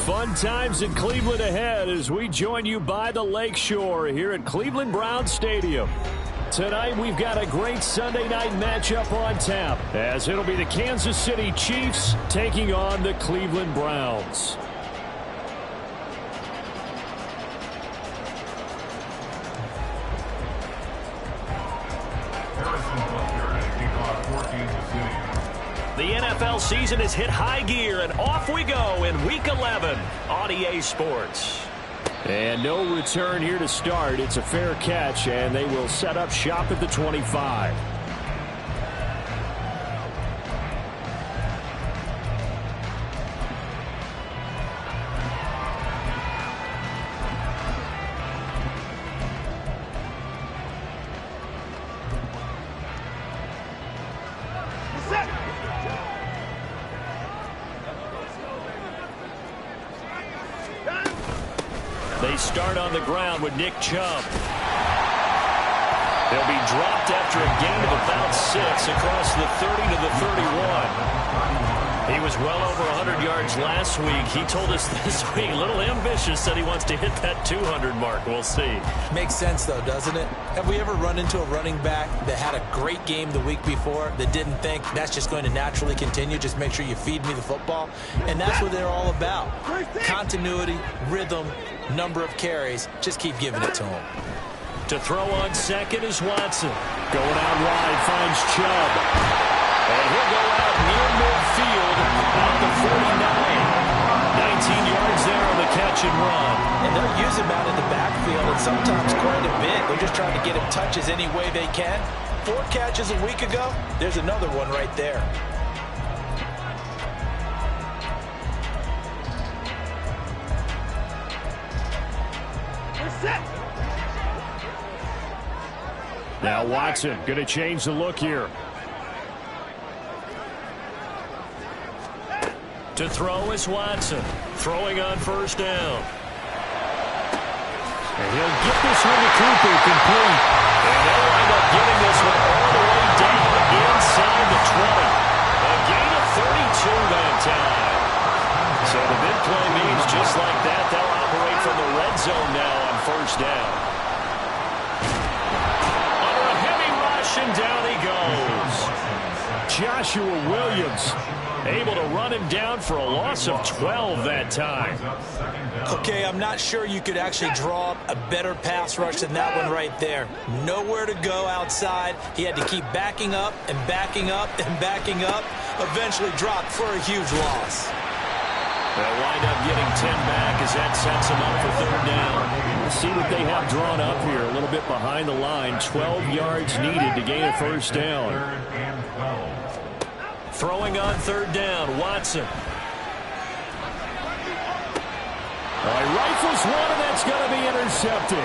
Fun times in Cleveland ahead as we join you by the Lakeshore here at Cleveland Browns Stadium. Tonight we've got a great Sunday night matchup on tap as it'll be the Kansas City Chiefs taking on the Cleveland Browns. The NFL season has hit high gear, and off we go in Week 11 on EA Sports. And no return here to start. It's a fair catch, and they will set up shop at the 25. They start on the ground with Nick Chubb. They'll be dropped after a gain of about 6 across the 30 to the 31. He was well over 100 yards last week. He told us this week, a little ambitious, said he wants to hit that 200 mark. We'll see. Makes sense, though, doesn't it? Have we ever run into a running back that had a great game the week before that didn't think that's just going to naturally continue? Just make sure you feed me the football. And that's what they're all about. Continuity, rhythm, number of carries. Just keep giving it to him. To throw on second is Watson. Going out wide, finds Chubb. And he'll go out near midfield at the 49. 19 yards there on the catch and run. And they'll use him out in the backfield, and sometimes quite a bit. They're just trying to get him touches any way they can. 4 catches a week ago. There's another one right there. Now Watson going to change the look here. To throw is Watson. Throwing on first down. And he'll get this one to Cooper complete. And they'll wind up getting this one all the way down inside the 20. A gain of 32 that time. So the big play means just like that, they'll operate from the red zone now on first down. Under a heavy rush, and down he goes. Joshua Williams able to run him down for a loss of 12 that time. Okay, I'm not sure you could actually draw up a better pass rush than that one right there. Nowhere to go outside. He had to keep backing up and backing up and backing up. Eventually dropped for a huge loss. They'll wind up getting 10 back as that sets them up for third down. Let's see what they have drawn up here. A little bit behind the line. 12 yards needed to gain a first down. Throwing on third down, Watson. Rifles one, and that's going to be intercepted.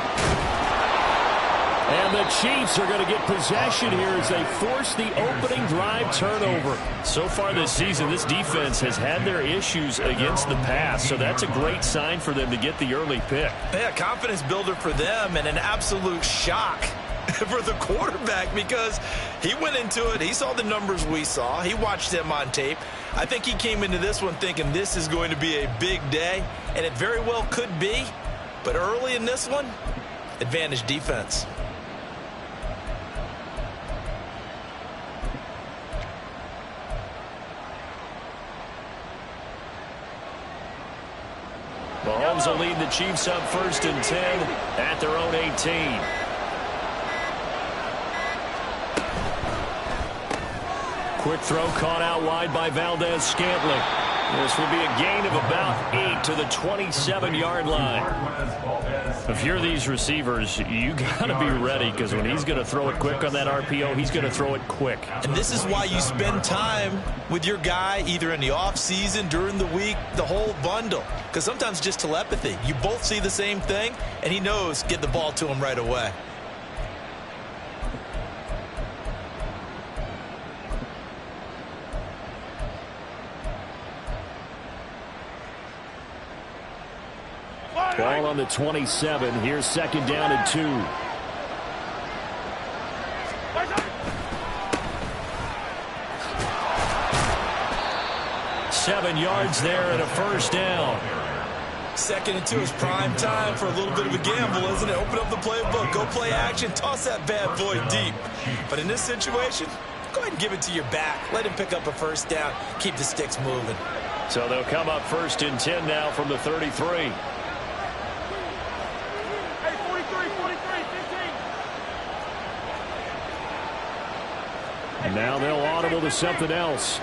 And the Chiefs are going to get possession here as they force the opening drive turnover. So far this season, this defense has had their issues against the pass, so that's a great sign for them to get the early pick. Yeah, confidence builder for them and an absolute shock for the quarterback because he went into it. He saw the numbers we saw. He watched them on tape. I think he came into this one thinking this is going to be a big day, and it very well could be. But early in this one, advantage defense. Mahomes will lead the Chiefs up 1st and 10 at their own 18. Quick throw caught out wide by Valdez Scantling. This will be a gain of about 8 to the 27-yard line. If you're these receivers, you got to be ready, because when he's going to throw it quick on that RPO, he's going to throw it quick. And this is why you spend time with your guy either in the offseason, during the week, the whole bundle. Because sometimes just telepathy. You both see the same thing, and he knows get the ball to him right away. Ball on the 27. Here's second down and 2. Seven yards there and a first down. Second and 2 is prime time for a little bit of a gamble, isn't it? Open up the playbook, go play action, toss that bad boy deep. But in this situation, go ahead and give it to your back. Let him pick up a first down. Keep the sticks moving. So they'll come up first and 10 now from the 33. And now they'll audible to something else.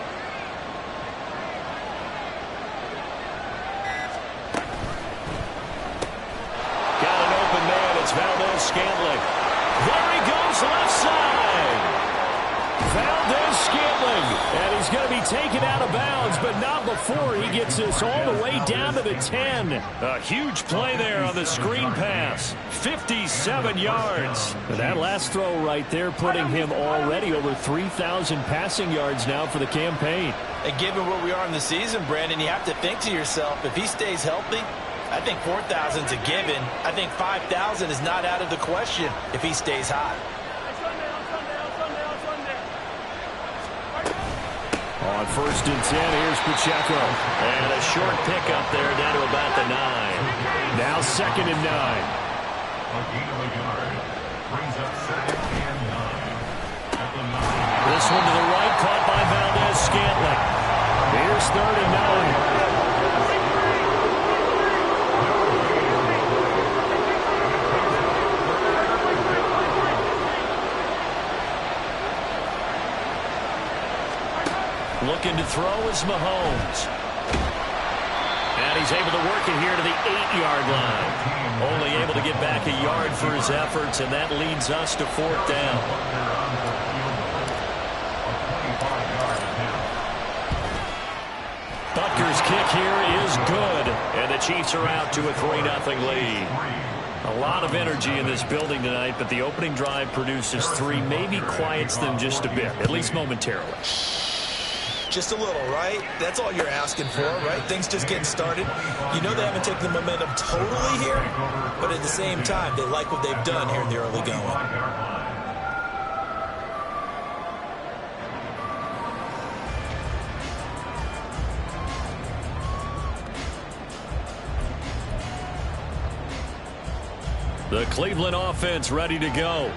Got an open man. It's Valdes-Scantling. There he goes, left side. Valdes-Scantling. And he's going to be taken out of bounds, but not before he gets this all the way down to the 10. A huge play there on the screen pass. 57 yards. And that last throw right there putting him already over 3,000 passing yards now for the campaign. And given where we are in the season, Brandon, you have to think to yourself, if he stays healthy, I think 4,000 is a given. I think 5,000 is not out of the question if he stays hot. On first and 10, here's Pacheco. And a short pickup there down to about the 9. Now second and 9. This one to the right, caught by Valdes-Scantling. Here's third and 9. Looking to throw is Mahomes. And he's able to work it here to the 8-yard line. Only able to get back a yard for his efforts, and that leads us to fourth down. Butker's kick here is good, and the Chiefs are out to a 3-0 lead. A lot of energy in this building tonight, but the opening drive produces 3, maybe quiets them just a bit, at least momentarily. Just a little, right? That's all you're asking for, right? Things just getting started. You know they haven't taken the momentum totally here, but at the same time, they like what they've done here in the early going. The Cleveland offense ready to go.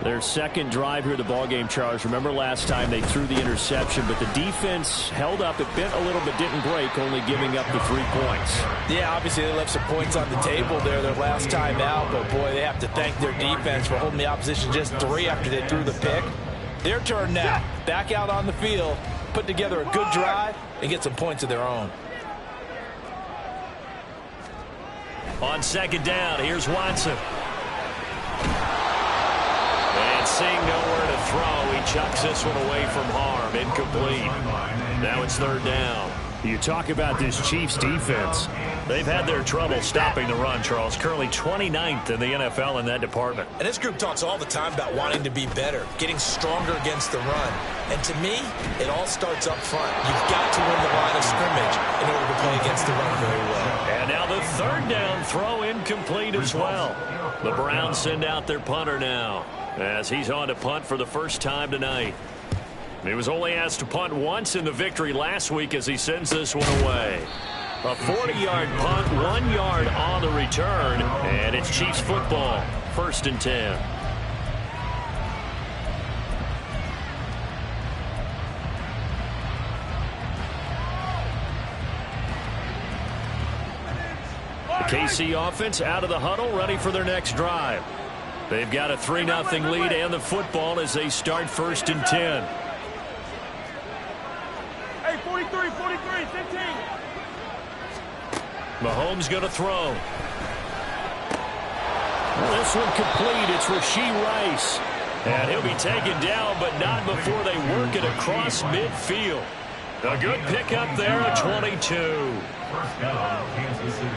Their second drive here of the ballgame, Charles. Remember last time they threw the interception, but the defense held up. It bent a little but didn't break, only giving up the 3 points. Yeah, obviously they left some points on the table there their last time out, but boy, they have to thank their defense for holding the opposition just 3 after they threw the pick. Their turn now. Back out on the field, put together a good drive, and get some points of their own. On second down, here's Watson. And seeing nowhere to throw, he chucks this one away from harm. Incomplete. Now it's third down. You talk about this Chiefs defense. They've had their trouble stopping the run, Charles. Currently 29th in the NFL in that department. And this group talks all the time about wanting to be better, getting stronger against the run. And to me, it all starts up front. You've got to win the line of scrimmage in order to play against the run very well. And now the third down throw incomplete as well. The Browns send out their punter now, as he's on to punt for the first time tonight. He was only asked to punt once in the victory last week as he sends this one away. A 40-yard punt, 1 yard on the return, and it's Chiefs football, first and 10. The KC offense out of the huddle, ready for their next drive. They've got a 3-0 lead and the football as they start first and 10. 43, 43, 15. Mahomes going to throw. Well, this one complete. It's Rashee Rice. And he'll be taken down, but not before they work it across midfield. A good pickup there at 22. First down, Kansas City.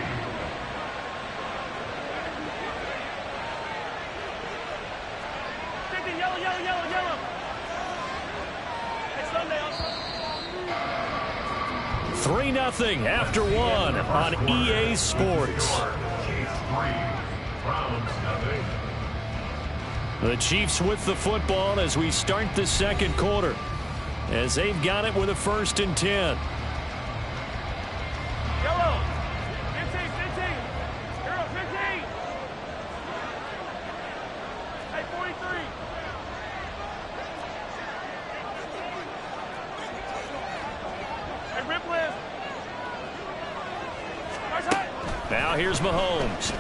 Yellow, yellow, yellow, yellow. Hey, Sunday, 3-0 after one on EA Sports. The Chiefs with the football as we start the second quarter, as they've got it with a 1st and 10. Yellow. 15, 15. Hero, 15. Hey, 43. Hey, rip list. Now here's Mahomes.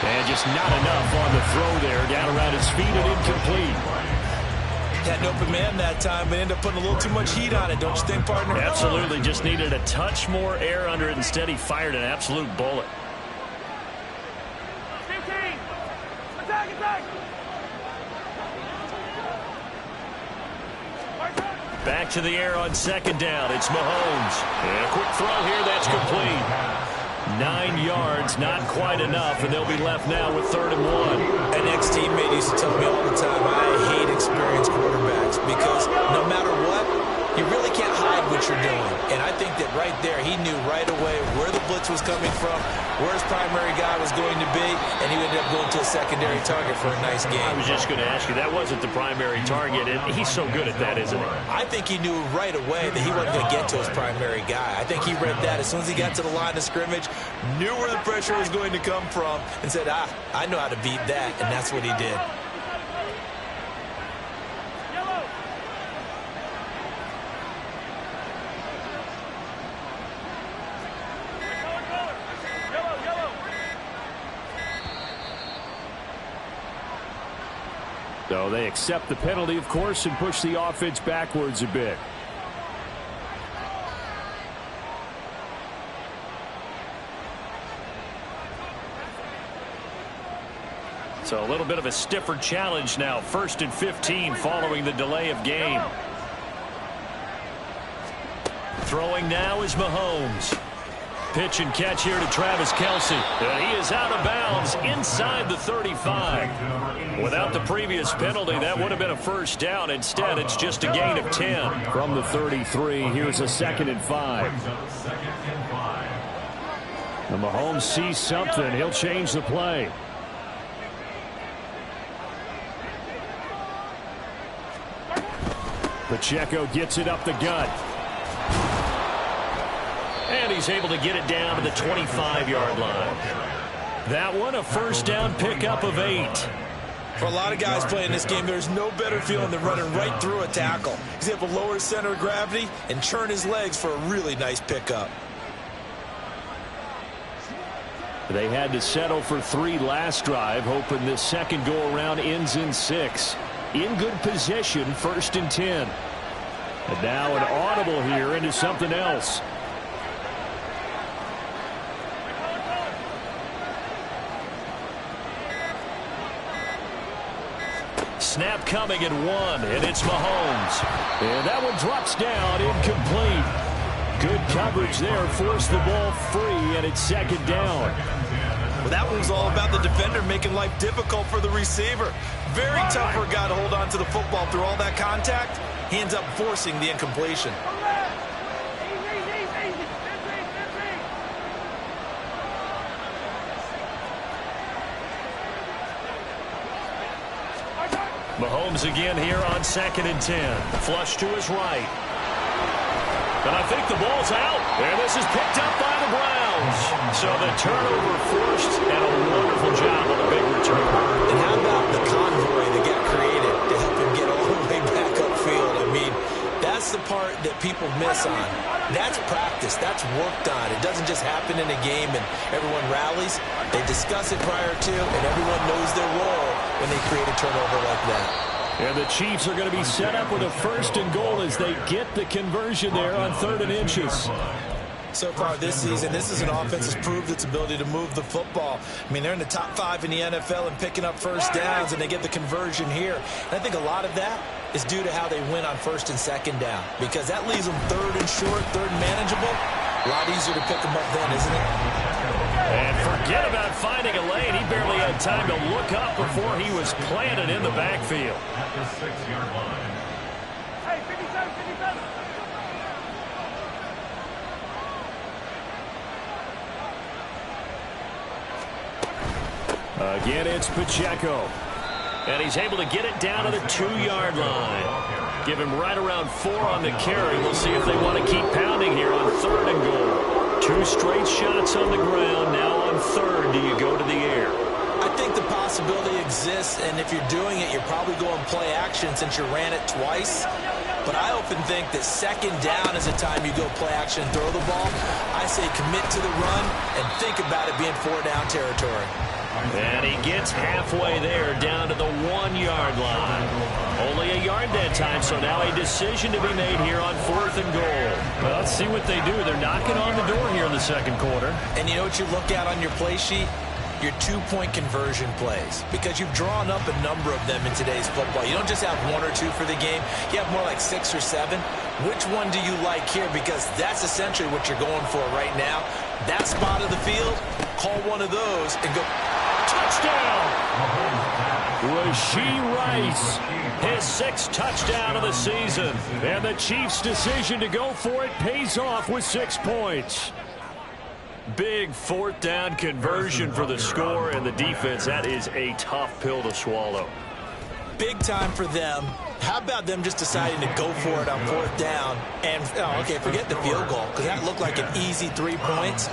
And just not enough on the throw there. Down around his feet and incomplete. Had an open man that time, but ended up putting a little too much heat on it, don't you think, partner? Absolutely. Just needed a touch more air under it. Instead, he fired an absolute bullet. 15. Attack, attack. Back to the air on 2nd down. It's Mahomes. And a quick throw here. That's complete. 9 yards, not quite enough, and they'll be left now with 3rd and 1. An ex-teammate used to tell me all the time, I hate experienced quarterbacks because no matter what, you really can't hide what you're doing. And I think that right there, he knew right away where the blitz was coming from, where his primary guy was going to be, and he ended up going to a secondary target for a nice game. I was just going to ask you, that wasn't the primary target, and he's so good at that, isn't he? I think he knew right away that he wasn't going to get to his primary guy. I think he read that as soon as he got to the line of scrimmage, knew where the pressure was going to come from, and said, I know how to beat that, and that's what he did. So they accept the penalty, of course, and push the offense backwards a bit. So a little bit of a stiffer challenge now. 1st and 15 following the delay of game. Throwing now is Mahomes. Pitch and catch here to Travis Kelce. And he is out of bounds inside the 35. Without the previous penalty, that would have been a 1st down. Instead, it's just a gain of 10 from the 33. Here's a 2nd and 5. And Mahomes sees something. He'll change the play. Pacheco gets it up the gut. And he's able to get it down to the 25-yard line. That one, a 1st down pickup of 8. For a lot of guys playing this game, there's no better feeling than running right through a tackle. He's able to lower his center of gravity and churn his legs for a really nice pickup. They had to settle for 3 last drive, hoping this second go-around ends in 6. In good position, 1st and 10. And now an audible here into something else. Snap coming at 1, and it's Mahomes. And that one drops down, incomplete. Good coverage there, forced the ball free, and it's 2nd down. Well, that one was all about the defender making life difficult for the receiver. Very tough for a guy to hold on to the football through all that contact. He ends up forcing the incompletion. Mahomes again here on 2nd and 10. Flush to his right. And I think the ball's out. And this is picked up by the Browns. So the turnover forced, and a wonderful job on the big return. And how about the convoy that got created to help him get all the way back upfield? I mean, that's the part that people miss on. That's practice. That's worked on. It doesn't just happen in a game and everyone rallies. They discuss it prior to, and everyone knows their role when they create a turnover like that. And the Chiefs are going to be set up with a 1st and goal as they get the conversion there on 3rd and inches. So far this season, this is an offense that's proved its ability to move the football. I mean, they're in the top 5 in the NFL and picking up first downs, and they get the conversion here. And I think a lot of that is due to how they win on 1st and 2nd down, because that leaves them 3rd and short, 3rd and manageable. A lot easier to pick them up then, isn't it? And forget about finding a lane. He barely had time to look up before he was planted in the backfield. At the 6-yard line. Hey, 57, 57. Again, it's Pacheco. And he's able to get it down to the 2-yard line. Give him right around 4 on the carry. We'll see if they want to keep pounding here on 3rd and goal. 2 straight shots on the ground. Now on 3rd, do you go to the air? I think the possibility exists, and if you're doing it, you're probably going play action since you ran it twice. But I often think that 2nd down is a time you go play action and throw the ball. I say commit to the run and think about it being 4-down territory. And he gets halfway there, down to the 1-yard line. Only a yard that time, so now a decision to be made here on 4th and goal. Well, let's see what they do. They're knocking on the door here in the 2nd quarter. And you know what you look at on your play sheet? Your 2-point conversion plays, because you've drawn up a number of them in today's football. You don't just have 1 or 2 for the game. You have more like 6 or 7. Which one do you like here? Because that's essentially what you're going for right now. That spot of the field, call one of those and go. Touchdown! Rashee Rice, his 6th touchdown of the season. And the Chiefs' decision to go for it pays off with 6 points. Big 4th down conversion for the score, and the defense, that is a tough pill to swallow. Big time for them. How about them just deciding to go for it on 4th down? And, okay, forget the field goal, because that looked like an easy 3 points.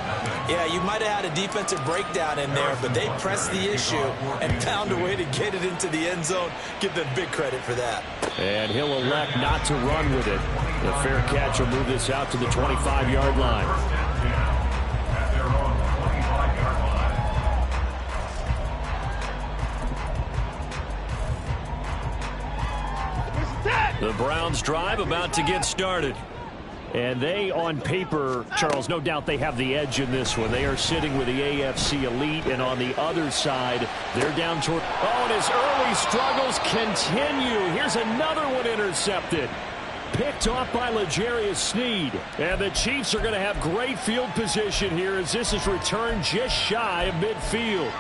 Yeah, you might have had a defensive breakdown in there, but they pressed the issue and found a way to get it into the end zone. Give them big credit for that. And he'll elect not to run with it. The fair catch will move this out to the 25-yard line. The Browns drive about to get started. And they, on paper, Charles, no doubt they have the edge in this one. They are sitting with the AFC elite, and on the other side, they're down toward. Oh, and his early struggles continue. Here's another one intercepted. Picked off by L'Jarius Sneed. And the Chiefs are going to have great field position here as this is returned just shy of midfield.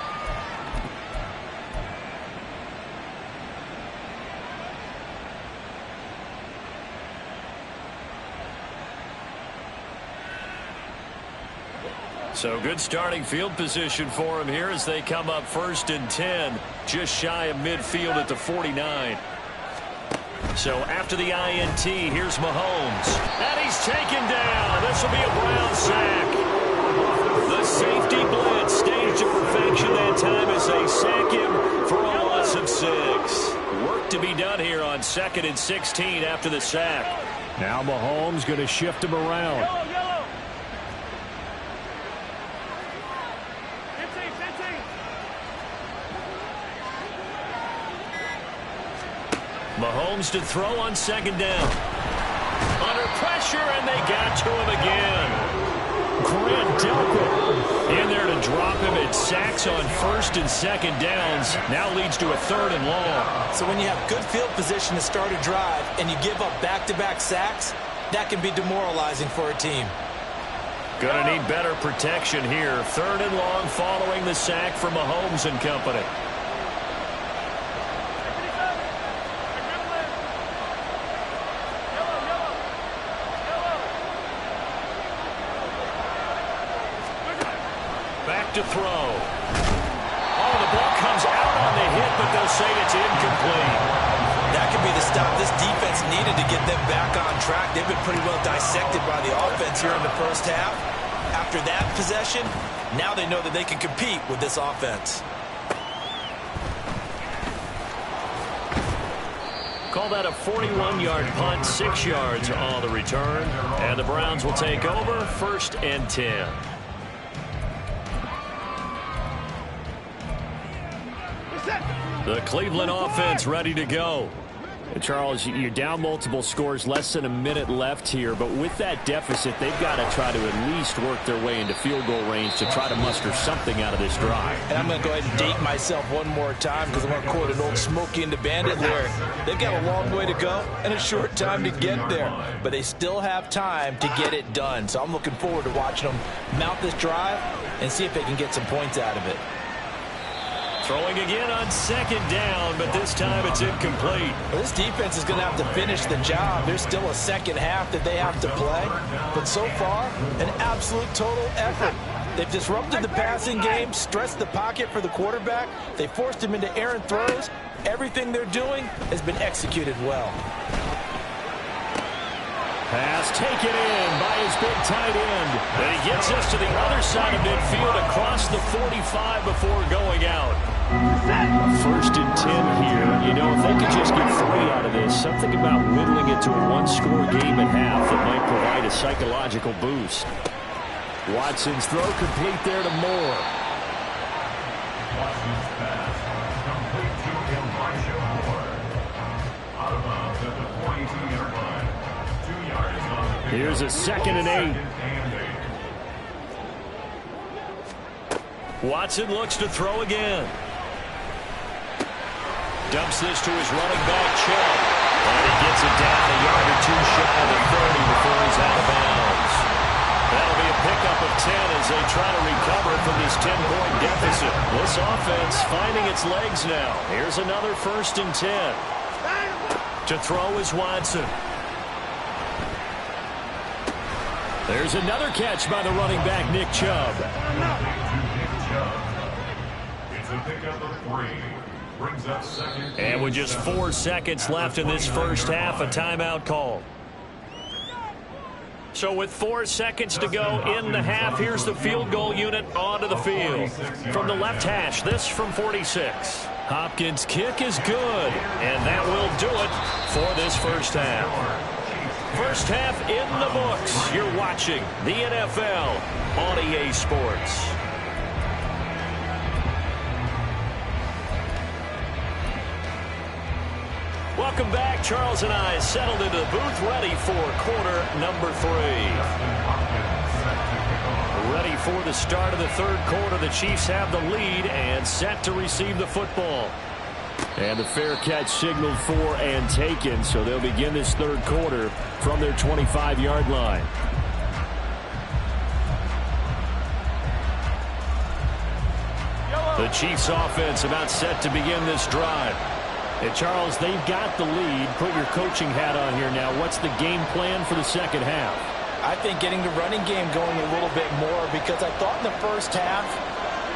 So good starting field position for him here as they come up 1st and 10, just shy of midfield at the 49. So after the INT, here's Mahomes. And he's taken down. This will be a Brown sack. The safety blitz staged to perfection that time as they sack him for a loss of 6. Work to be done here on 2nd and 16 after the sack. Now Mahomes going to shift him around. Yellow, yellow. Mahomes to throw on 2nd down. Under pressure, and they got to him again. Grant Delpit in there to drop him at sacks on 1st and 2nd downs. Now leads to a 3rd and long. So when you have good field position to start a drive and you give up back-to-back sacks, that can be demoralizing for a team. Gonna need better protection here. 3rd and long following the sack from Mahomes and company. Back to throw. Oh, the ball comes out on the hit, but they'll say it's incomplete. That could be the stop this defense needed to get them back on track. They've been pretty well dissected by the offense here in the 1st half. After that possession, now they know that they can compete with this offense. Call that a 41-yard punt, 6 yards on the return. And the Browns will take over 1st and 10. The Cleveland offense ready to go. Charles, you're down multiple scores, less than a minute left here, but with that deficit, they've got to try to at least work their way into field goal range to try to muster something out of this drive. And I'm going to go ahead and date myself one more time because I'm going to quote an old Smokey and the Bandit lyric. They've got a long way to go and a short time to get there, but they still have time to get it done. So I'm looking forward to watching them mount this drive and see if they can get some points out of it. Throwing again on second down, but this time it's incomplete. Well, this defense is going to have to finish the job. There's still a second half that they have to play. But so far, an absolute total effort. They've disrupted the passing game, stressed the pocket for the quarterback. They forced him into errant throws. Everything they're doing has been executed well. Pass taken in by his big tight end. And he gets us to the other side of midfield across the 45 before going out. 1st and 10 here. You know, if they could just get 3 out of this, something about whittling it to a one-score game at half that might provide a psychological boost. Watson's throw complete there to Moore. Watson's pass complete to Elijah Moore. Out of bounds at the 42-yard line. 2 yards on the pick. Here's a 2nd and 8. Watson looks to throw again. Dumps this to his running back, Chubb. And he gets it down a yard or 2 shy of the 30 before he's out of bounds. That'll be a pickup of 10 as they try to recover from this 10-point deficit. This offense finding its legs now. Here's another 1st and 10. To throw is Watson. There's another catch by the running back, Nick Chubb. It's a pickup of 3. Brings up 2nd. And with just 4 seconds left in this first half, a timeout call. So with 4 seconds to go in the half, here's the field goal unit onto the field. From the left hash, this from 46. Hopkins' kick is good, and that will do it for this first half. First half in the books. You're watching the NFL on EA Sports. Welcome back. Charles and I settled into the booth, ready for quarter number 3. Ready for the start of the 3rd quarter. The Chiefs have the lead and set to receive the football. And the fair catch signaled for and taken, so they'll begin this 3rd quarter from their 25-yard line. The Chiefs offense about set to begin this drive. And Charles, they've got the lead. Put your coaching hat on here now. What's the game plan for the second half? I think getting the running game going a little bit more, because I thought in the first half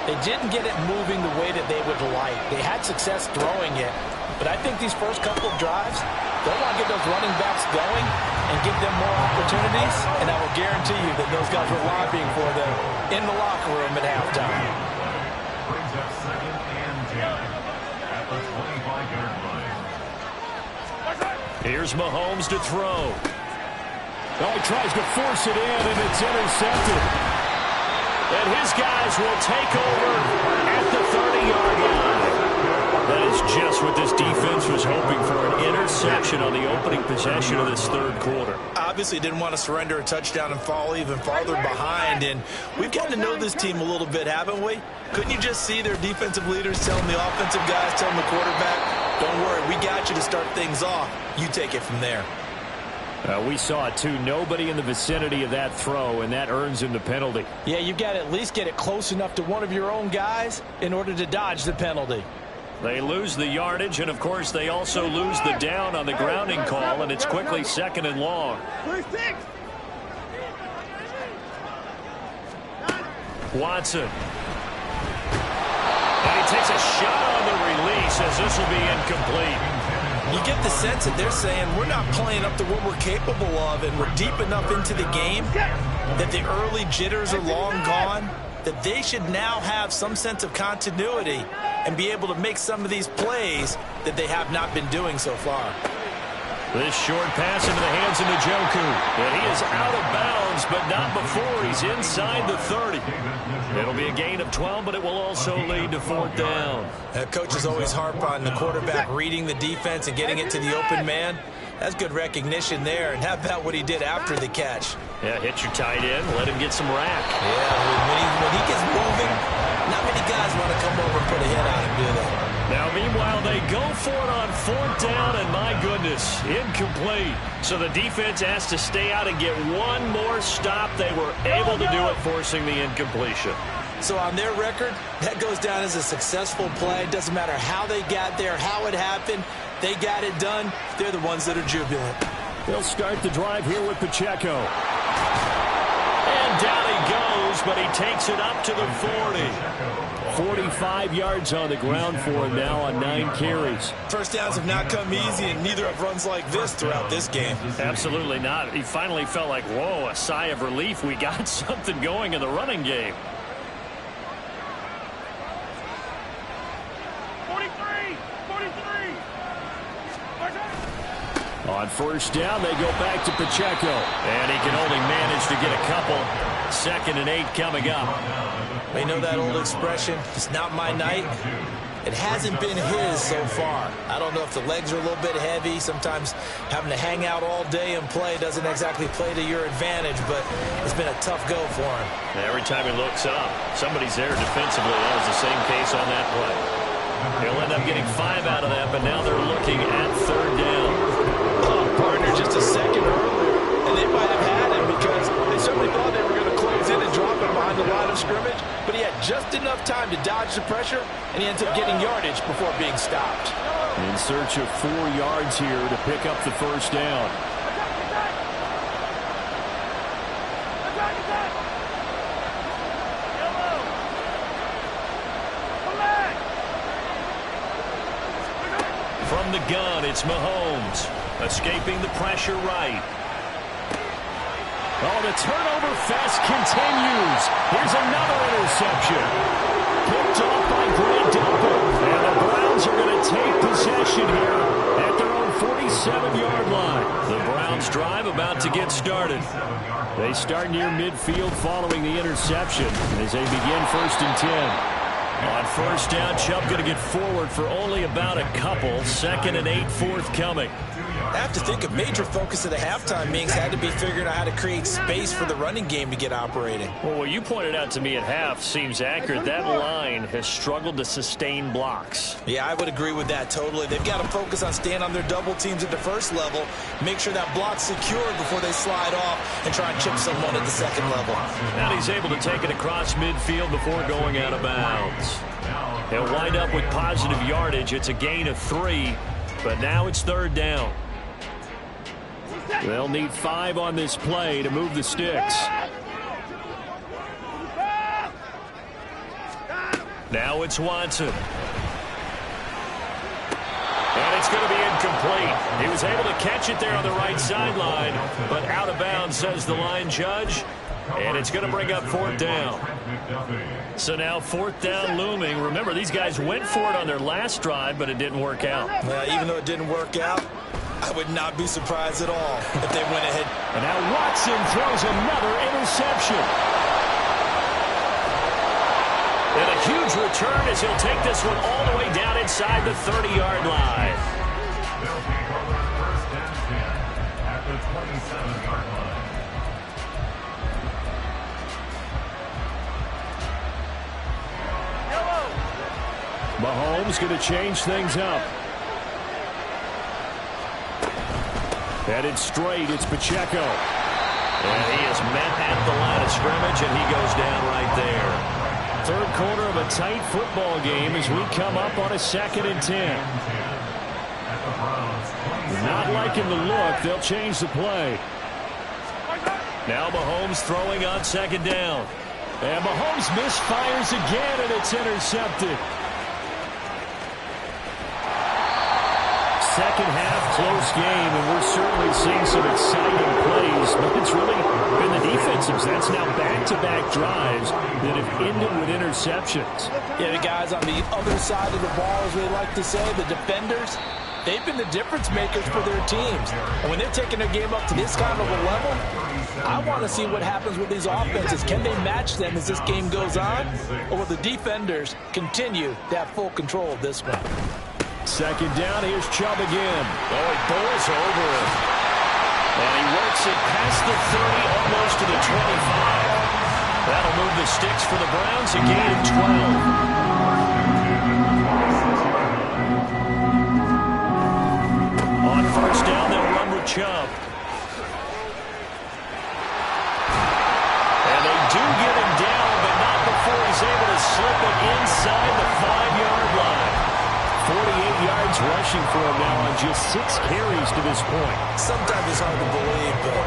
they didn't get it moving the way that they would like. They had success throwing it, but I think these first couple of drives, they'll want to get those running backs going and give them more opportunities, and I will guarantee you that those guys were lobbying for them in the locker room at halftime. Brings up 2nd and 10 at the 25-yard line. Here's Mahomes to throw. Oh, he tries to force it in, and it's intercepted. And his guys will take over at the 30-yard line. That is just what this defense was hoping for, an interception on the opening possession of this 3rd quarter. Obviously didn't want to surrender a touchdown and fall even farther behind, and we've gotten to know this team a little bit, haven't we? Couldn't you just see their defensive leaders telling the offensive guys, telling the quarterback, don't worry, we got you to start things off. You take it from there. We saw it, too. Nobody in the vicinity of that throw, and that earns him the penalty. Yeah, you've got to at least get it close enough to one of your own guys in order to dodge the penalty. They lose the yardage, and, of course, they also lose the down on the grounding call, and it's quickly 2nd and long. Watson. And he takes a shot on the release as this will be incomplete. You get the sense that they're saying we're not playing up to what we're capable of, and we're deep enough into the game that the early jitters are long gone, that they should now have some sense of continuity and be able to make some of these plays that they have not been doing so far. This short pass into the hands of Njoku. And he is out of bounds, but not before he's inside the 30. It'll be a gain of 12, but it will also lead to 4th down. Coaches always harp on the quarterback reading the defense and getting it to the open man. That's good recognition there. And how about what he did after the catch? Yeah, hit your tight end, let him get some rack. Yeah, when he gets moving, not many guys want to come over and put a hit on him, do they? Now, meanwhile, they go for it on 4th down, and my goodness, incomplete. So the defense has to stay out and get one more stop. They were able to do it, forcing the incompletion. So on their record, that goes down as a successful play. Doesn't matter how they got there, how it happened. They got it done. They're the ones that are jubilant. They'll start the drive here with Pacheco. And down he goes, but he takes it up to the 40. 45 yards on the ground for him now on 9 carries. First downs have not come easy, and neither have runs like this throughout this game. Absolutely not. He finally felt like, whoa, a sigh of relief. We got something going in the running game. 43! 43! On 1st down, they go back to Pacheco. And he can only manage to get a couple. 2nd and 8 coming up. They know that old expression, it's not my night. It hasn't been his so far. I don't know if the legs are a little bit heavy. Sometimes having to hang out all day and play doesn't exactly play to your advantage, but it's been a tough go for him. Every time he looks up, somebody's there defensively. That was the same case on that play. He'll end up getting 5 out of that, but now they're looking at 3rd down. Partner just a second earlier, and they might have had him because they certainly thought they were going to close in and drop him behind the line of scrimmage, but he had just enough time to dodge the pressure, and he ends up getting yardage before being stopped. In search of 4 yards here to pick up the 1st down. From the gun, it's Mahomes. Escaping the pressure right. Oh, the turnover fest continues. Here's another interception. Picked off by Grant Delpit. And the Browns are going to take possession here at their own 47-yard line. The Browns drive about to get started. They start near midfield following the interception as they begin 1st and 10. On 1st down, Chubb going to get forward for only about a couple. 2nd and 8 forthcoming. I have to think a major focus of the halftime meetings had to be figuring out how to create space for the running game to get operating. Well, what you pointed out to me at half seems accurate. That line has struggled to sustain blocks. Yeah, I would agree with that totally. They've got to focus on staying on their double teams at the 1st level, make sure that block's secured before they slide off and try and chip someone at the 2nd level. Now he's able to take it across midfield before going out of bounds. He'll wind up with positive yardage. It's a gain of 3, but now it's 3rd down. They'll need 5 on this play to move the sticks. Now it's Watson. And it's going to be incomplete. He was able to catch it there on the right sideline, but out of bounds, says the line judge. And it's going to bring up 4th down. So now 4th down looming. Remember, these guys went for it on their last drive, but it didn't work out. Even though it didn't work out, I would not be surprised at all if they went ahead. And now Watson throws another interception. And a huge return as he'll take this one all the way down inside the 30-yard line. They'll take over 1st and 10 at the 27-yard line. Mahomes going to change things up. Headed straight, it's Pacheco. And he is met at the line of scrimmage, and he goes down right there. 3rd quarter of a tight football game as we come up on a 2nd and 10. Not liking the look. They'll change the play. Now Mahomes throwing on 2nd down. And Mahomes misfires again, and it's intercepted. Second half close game, and we're certainly seeing some exciting plays, but it's really been the defensives. That's now back-to-back drives that have ended with interceptions. Yeah, the guys on the other side of the ball, as we like to say, the defenders, they've been the difference makers for their teams. And when they're taking their game up to this kind of a level, I want to see what happens with these offenses. Can they match them as this game goes on? Or will the defenders continue to have full control of this one? Second down, here's Chubb again. Oh, he bowls over it. And he works it past the 30, almost to the 25. That'll move the sticks for the Browns, a gain of 12. On first down, they'll run with Chubb. And they do get him down, but not before he's able to slip it inside the 5-yard line. 48 yards rushing for him now on just 6 carries to this point. Sometimes it's hard to believe, but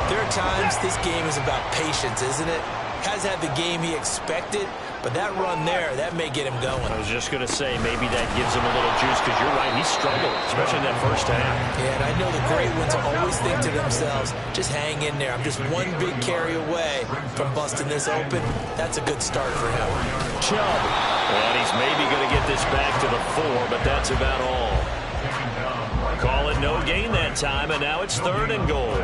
there are times this game is about patience, isn't it? Has had the game he expected, but that run there, that may get him going. I was just going to say, maybe that gives him a little juice, because you're right, he struggled, especially in that first half. Yeah, and I know the great ones always think to themselves, just hang in there. I'm just one big carry away from busting this open. That's a good start for him. Chubb. And he's maybe going to get this back to the 4, but that's about all. Call it no gain that time, and now it's 3rd and goal.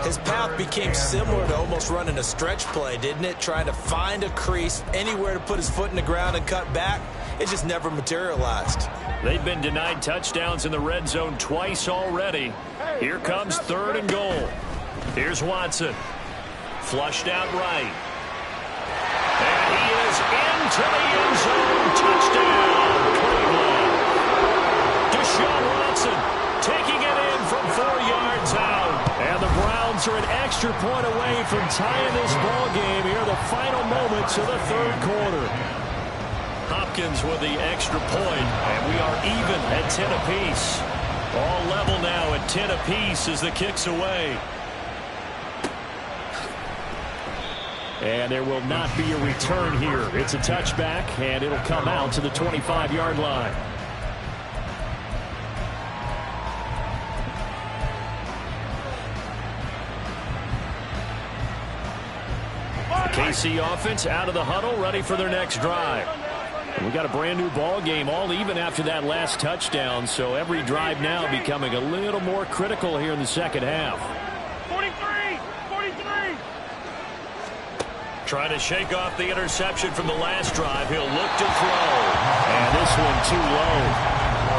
His path became similar to almost running a stretch play, didn't it? Trying to find a crease, anywhere to put his foot in the ground and cut back. It just never materialized. They've been denied touchdowns in the red zone twice already. Here comes 3rd and goal. Here's Watson. Flushed out right. And he is into the end zone. Touchdown, Cleveland. Deshaun Watson taking it in from 4 yards out. And the Browns are an extra point away from tying this ball game here, the final moments of the 3rd quarter. Hopkins with the extra point, and we are even at 10 apiece. All level now at 10 apiece as the kick's away. And there will not be a return here. It's a touchback, and it'll come out to the 25-yard line. KC offense out of the huddle, ready for their next drive. We got a brand new ball game, all even after that last touchdown, so every drive now becoming a little more critical here in the second half. 43! 43! Trying to shake off the interception from the last drive. He'll look to throw. And this one too low.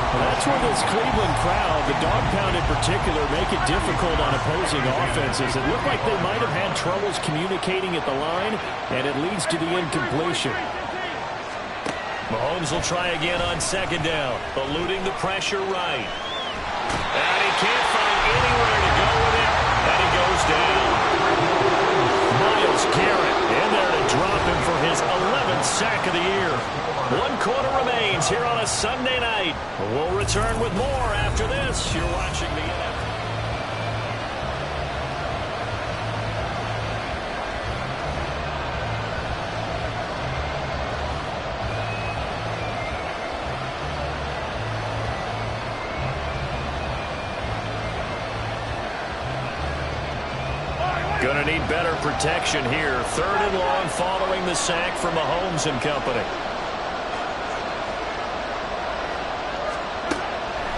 Well, that's where this Cleveland crowd, the dog pound in particular, make it difficult on opposing offenses. It looked like they might have had troubles communicating at the line, and it leads to the incompletion. Mahomes will try again on second down, eluding the pressure right. And he can't find anywhere to go with it, and he goes down. Myles Garrett in there to drop him for his 11th sack of the year. 1 quarter remains here on a Sunday night. We'll return with more after this. You're watching the NFL. Going to need better protection here. 3rd and long following the sack from Mahomes and company.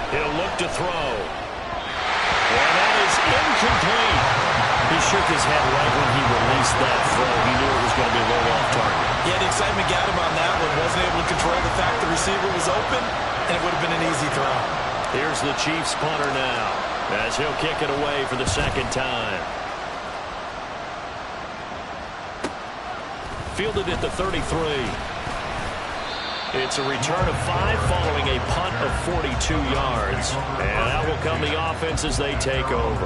He'll look to throw. And that is incomplete. He shook his head right when he released that throw. He knew it was going to be low off target. Yeah, the excitement got him on that one. Wasn't able to control the fact the receiver was open, and it would have been an easy throw. Here's the Chiefs punter now, as he'll kick it away for the 2nd time. Fielded at the 33. It's a return of 5 following a punt of 42 yards. And out will come the offense as they take over.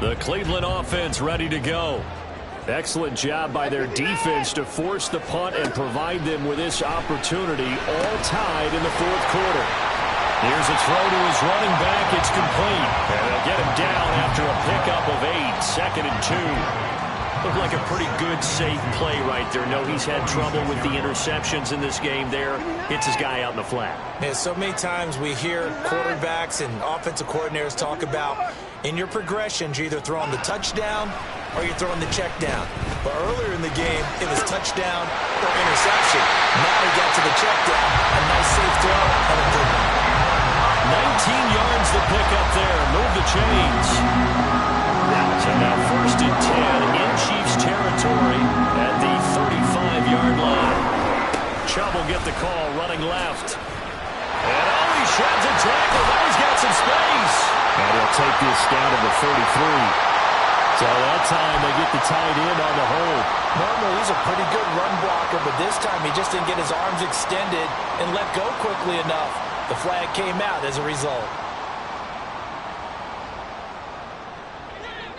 The Cleveland offense ready to go. Excellent job by their defense to force the punt and provide them with this opportunity, all tied in the 4th quarter. Here's a throw to his running back. It's complete. And they'll get him down after a pickup of 8. 2nd and 2. Looked like a pretty good, safe play right there. No, he's had trouble with the interceptions in this game there. Hits his guy out in the flat. Yeah, so many times we hear quarterbacks and offensive coordinators talk about in your progressions, you're either throwing the touchdown or you're throwing the check down. But earlier in the game, it was touchdown or interception. Now he got to the check down. A nice safe throw and a good one. 19 yards to pick up there. Move the chains. So now 1st and 10 in Chiefs territory at the 35-yard line. Chubb will get the call running left. And he sheds a tackle. Now he's got some space. And he'll take this down to the 33. So that time they get the tight end on the hold. Normally he's a pretty good run blocker, but this time he just didn't get his arms extended and let go quickly enough. The flag came out as a result.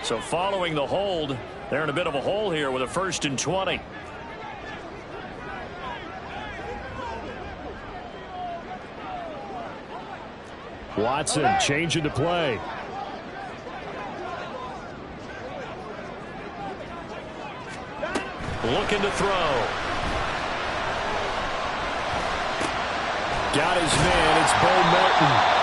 So following the hold, they're in a bit of a hole here with a 1st and 20. Watson changing to play. Looking to throw. Got his man. It's Bo Martin.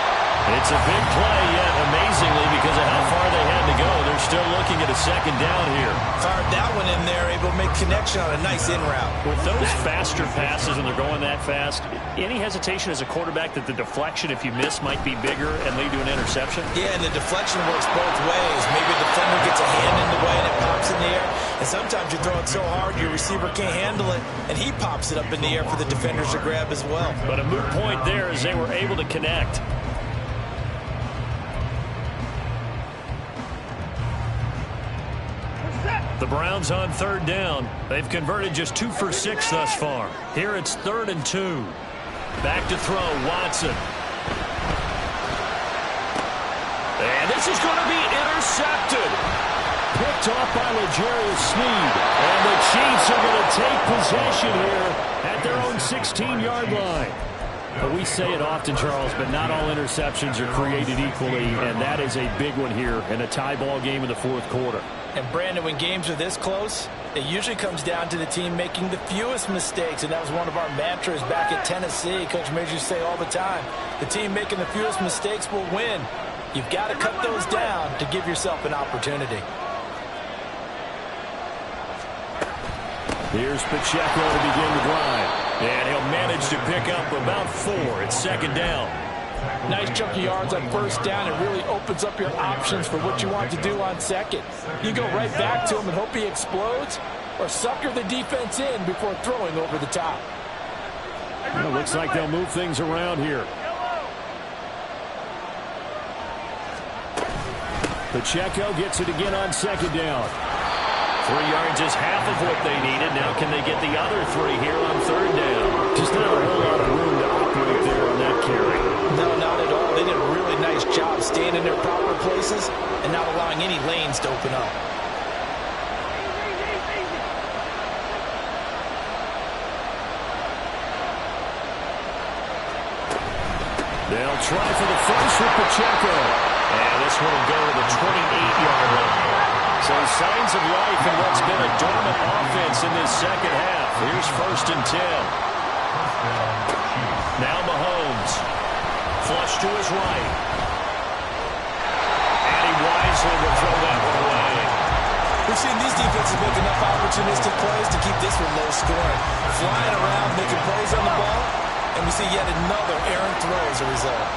It's a big play, yet amazingly, because of how far they had to go, they're still looking at a 2nd down here. Fired that one in there, able to make connection on a nice in route. With those faster passes and they're going that fast, any hesitation as a quarterback that the deflection, if you miss, might be bigger and lead to an interception? Yeah, and the deflection works both ways. Maybe the defender gets a hand in the way and it pops in the air. And sometimes you throw it so hard your receiver can't handle it, and he pops it up in the air for the defenders to grab as well. But a moot point there as they were able to connect. The Browns on 3rd down. They've converted just 2 for 6 thus far. Here it's 3rd and 2. Back to throw, Watson. And this is going to be intercepted. Picked off by L'Jarius Sneed. And the Chiefs are going to take possession here at their own 16-yard line. But we say it often, Charles, but not all interceptions are created equally, and that is a big one here in a tie ball game in the 4th quarter. And Brandon, when games are this close, it usually comes down to the team making the fewest mistakes, and that was one of our mantras back at Tennessee. Coach Major used to say all the time, the team making the fewest mistakes will win. You've got to cut those down to give yourself an opportunity. Here's Pacheco to begin the drive. And he'll manage to pick up about 4. It's 2nd down. Nice chunk of yards on 1st down. It really opens up your options for what you want to do on 2nd. You go right back to him and hope he explodes, or sucker the defense in before throwing over the top. Well, it looks like they'll move things around here. Pacheco gets it again on 2nd down. 3 yards is half of what they needed. Now can they get the other 3 here on 3rd down? Just not a whole lot of room to operate there on that carry. No, not at all. They did a really nice job staying in their proper places and not allowing any lanes to open up. They'll try for the first with Pacheco. And this one will go to the 28-yard line. So signs of life in what's been a dormant offense in this 2nd half. Here's 1st and 10. Now Mahomes. Flush to his right. And he wisely will throw that one away. We've seen these defenses make enough opportunistic plays to keep this one low scoring. Flying around, making plays on the ball, and we see yet another errant throw as a result.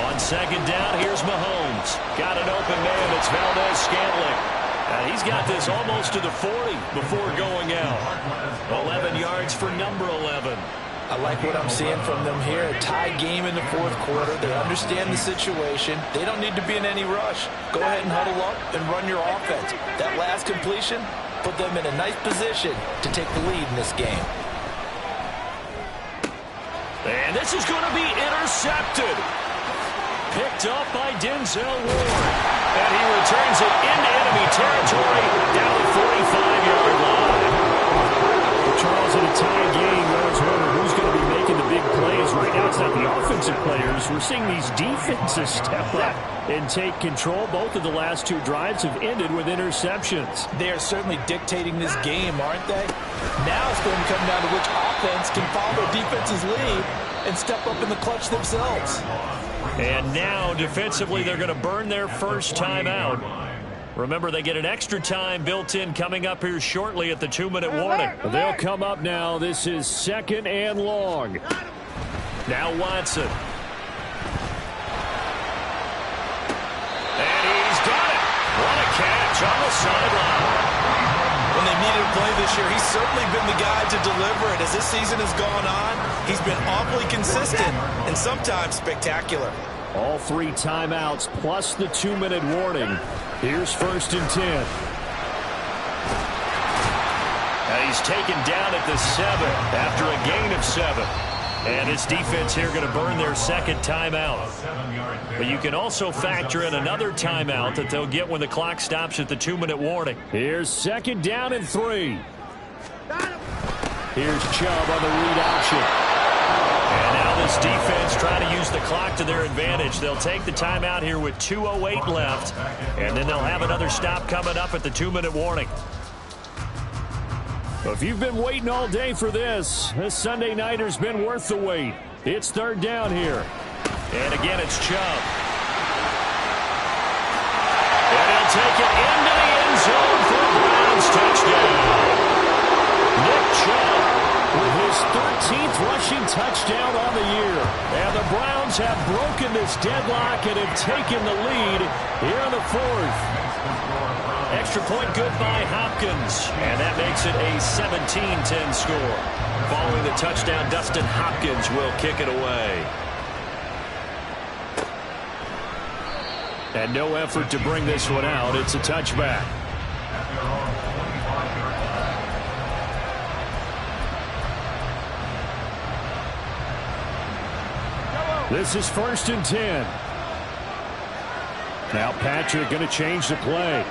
On 2nd down, here's Mahomes. Got an open man. It's Valdez-Scantling. He's got this almost to the 40 before going out. 11 yards for number 11. I like what I'm seeing from them here. A tie game in the 4th quarter. They understand the situation. They don't need to be in any rush. Go ahead and huddle up and run your offense. That last completion put them in a nice position to take the lead in this game. And this is going to be intercepted. Picked up by Denzel Ward. And he returns it into enemy territory down the 45-yard line. Charles, in a tie game, I was wondering who's going to be making the big plays. Right now, it's not the offensive players. We're seeing these defenses step up and take control. Both of the last 2 drives have ended with interceptions. They are certainly dictating this game, aren't they? Now it's going to come down to which offense can follow their defense's lead and step up in the clutch themselves. And now, defensively, they're going to burn their first timeout. Remember, they get an extra time built in coming up here shortly at the 2-minute warning. They'll come up now. This is 2nd and long. Now Watson. And he's got it. What a catch on the sideline. When they needed a play this year, he's certainly been the guy to deliver it. As this season has gone on, he's been awfully consistent and sometimes spectacular. All 3 timeouts plus the 2-minute warning. Here's 1st and 10. And he's taken down at the 7 after a gain of 7. And his defense here going to burn their 2nd timeout. But you can also factor in another timeout that they'll get when the clock stops at the 2-minute warning. Here's 2nd down and 3. Here's Chubb on the read option. And now this defense trying to use the clock to their advantage. They'll take the timeout here with 2:08 left. And then they'll have another stop coming up at the 2-minute warning. If you've been waiting all day for this Sunday nighter's been worth the wait. It's 3rd down here. And again, it's Chubb. And he'll take it into the end zone for a Browns touchdown. Nick Chubb with his 13th rushing touchdown on the year. And the Browns have broken this deadlock and have taken the lead here in the 4th. Extra point good by Hopkins. And that makes it a 17-10 score. Following the touchdown, Dustin Hopkins will kick it away. And no effort to bring this one out. It's a touchback. This is 1st and 10. Now Patrick going to change the play.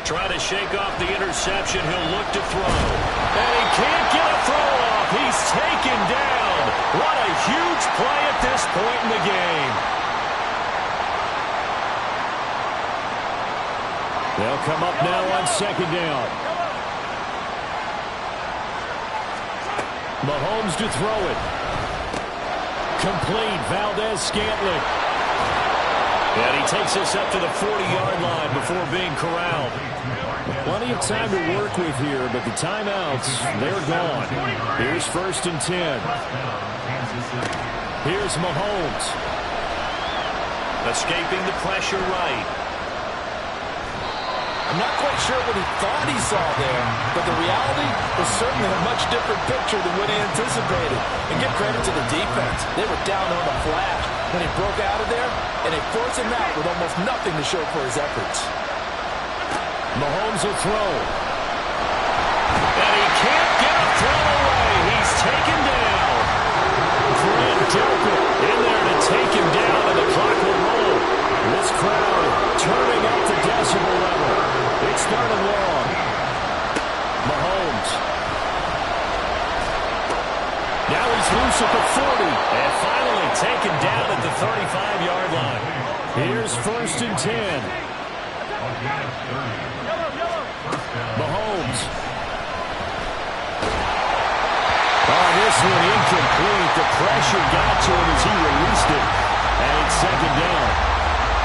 Try to shake off the interception. He'll look to throw. And he can't get a throw off. He's taken down. What a huge play at this point in the game. They'll come up now on 2nd down. Mahomes to throw it. Complete. Valdez-Scantling. And he takes us up to the 40-yard line before being corralled. Plenty of time to work with here, but the timeouts, they're gone. Here's 1st and 10. Here's Mahomes. Escaping the pressure right. I'm not quite sure what he thought he saw there, but the reality was certainly a much different picture than what he anticipated. And give credit to the defense. They were down on the flash when he broke out of there, and they forced him out with almost nothing to show for his efforts. Mahomes will throw. And he can't get a throw away. He's taken down. Grant Delpit in there to take him down, and the clock will roll. This crowd turning up the decibel level. It's 3rd and long. Mahomes. Now he's loose at the 40. And finally taken down at the 35-yard line. Here's 1st and 10. Mahomes. Oh, this one incomplete. The pressure got to him as he released it. And it's 2nd down.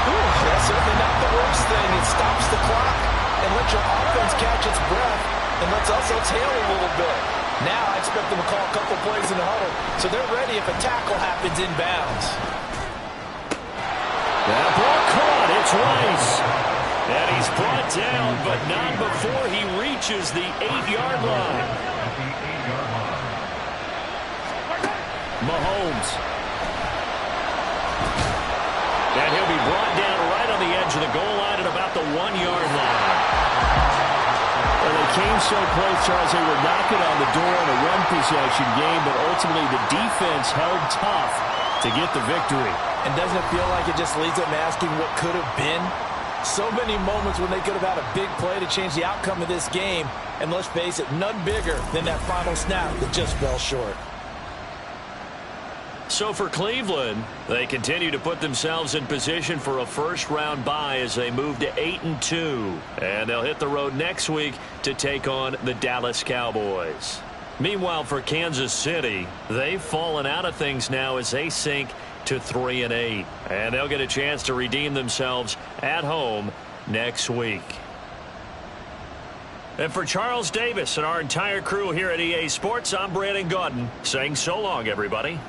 Ooh, that's certainly not the worst thing. It stops the clock and lets your offense catch its breath and lets us exhale a little bit. Now I expect them to call a couple plays in the huddle so they're ready if a tackle happens inbounds. That ball caught. It's Rice. And he's brought down, but not before he reaches the 8-yard line. Mahomes. And he'll be brought down right on the edge of the goal line at about the 1-yard line. Well, they came so close, Charles. They were knocking on the door in a run possession game, but ultimately the defense held tough to get the victory. And doesn't it feel like it just leaves them asking what could have been? So many moments when they could have had a big play to change the outcome of this game. And let's face it, none bigger than that final snap that just fell short. So for Cleveland, they continue to put themselves in position for a first-round bye as they move to 8-2. And they'll hit the road next week to take on the Dallas Cowboys. Meanwhile, for Kansas City, they've fallen out of things now as they sink to 3-8. And they'll get a chance to redeem themselves at home next week. And for Charles Davis and our entire crew here at EA Sports, I'm Brandon Gaudin saying so long, everybody.